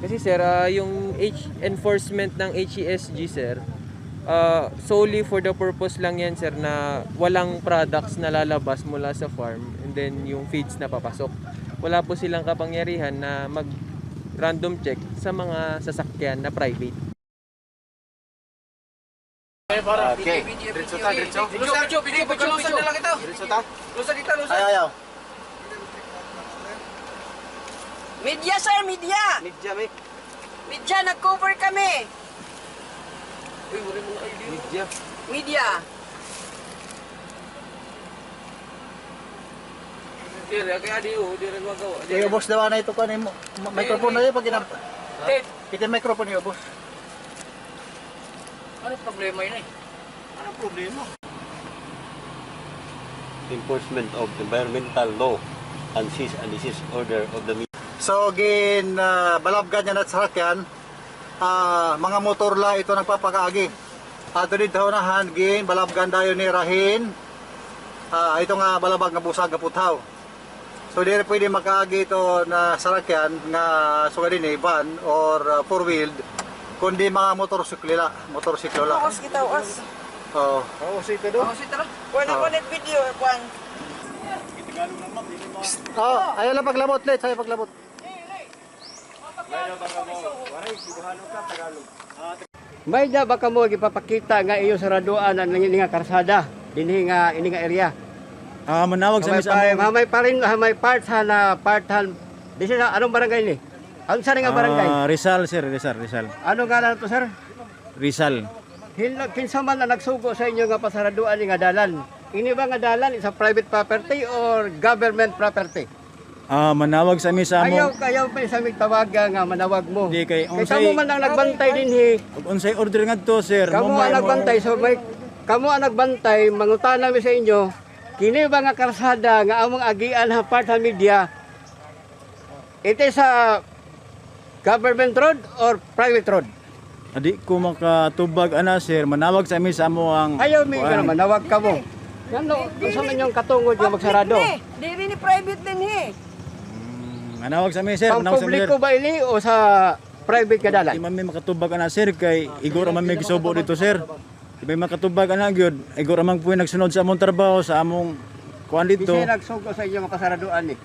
Kasi sir, yung enforcement ng HESG sir, solely for the purpose lang yan sir na walang products na lalabas mula sa farm and then yung feeds na papasok. Wala po silang kapangyarihan na mag random check sa mga sasakyan na private. Okay. Diretso ta, diretso. Lusan na lang ito. Diretso ta. Lusan dito, lusan. Ayaw. Media sir, media! Media, may. Media, nag-cover kami! Uy, wala mo na idea. Media. Media! Dire, kaya di rin magawa. Kaya boss daw na ito kanin mo. Microphone na yun pag ginap. Ted, Kita microphone niyo boss. ano problema yun eh? Ano problema? Enforcement of environmental law and cease and desist order of the So gin balabgan niya na sa sakyan. Mga motor la ito nagpapakaagi. Dili daw na hangin balabgan dayon ni rahin. Ito nga balabag nga busag nga puthaw. So di pwede makaagi ito na sarakyan nga suga din van or four wheeled kundi mga motorsiklo la. Uwas kita, uwas. Oo. Sige do. Uwas kita. Wala ko net video, kwan. Ayaw lang paglabot, let saya paglabot. May da baka mo gipapakita nga iyo sa raduan ang nga karsada dinhi nga ini nga area. Manawag sa misamo. May pa rin may part na partan. Disi sa anong barangay ni? Ang sa nga barangay. Rizal sir, Rizal. Ano nga to sir? Rizal. Kinsa man na nagsugo sa inyo nga pasaraduan nga dalan. Ini ba nga dalan is a private property or government property? Manawag sa misamo. Ayaw pa sa mig tawaga nga manawag mo. Di kay Kay kamo man lang nagbantay dinhi. unsay order ngadto sir. Kamo ang nagbantay so may kamo ang nagbantay mangutana mi sa inyo. Kini ba nga karsada nga among agian ha part sa media? It is a government road or private road? Adi ko makatubag ana sir, manawag sa misamo ang Ayaw mi nga manawag ka mo. Ngano sa man yung katungod nga magsarado? Dili ni private din he. manawag sa mi sir, Pang manawag sa mi sir. publiko ba ini o sa private ka Di dalan? man may makatubag ana sir kay igor man may gisubo dito sir. Di may makatubag ana gyud, igor man puy nagsunod sa among trabaho sa among kuan dito. Kasi nagsugo sa inyo nga pasaraduan ni.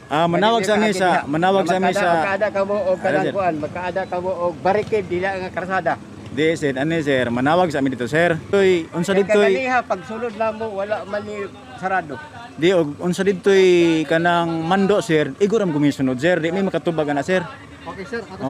Manawag sa mi sa Magkaada ka mo og kanang kuan, magkaada ka mo og barricade dila nga karsada. Di sir, ani sir, manawag sa mi dito sir. Toy unsa ditoy Kaniha pagsulod na mo wala man ni sarado. di og unsa ditoy kanang mando sir, igor am gumisunod sir, di may makatubag ana sir. Okay sir.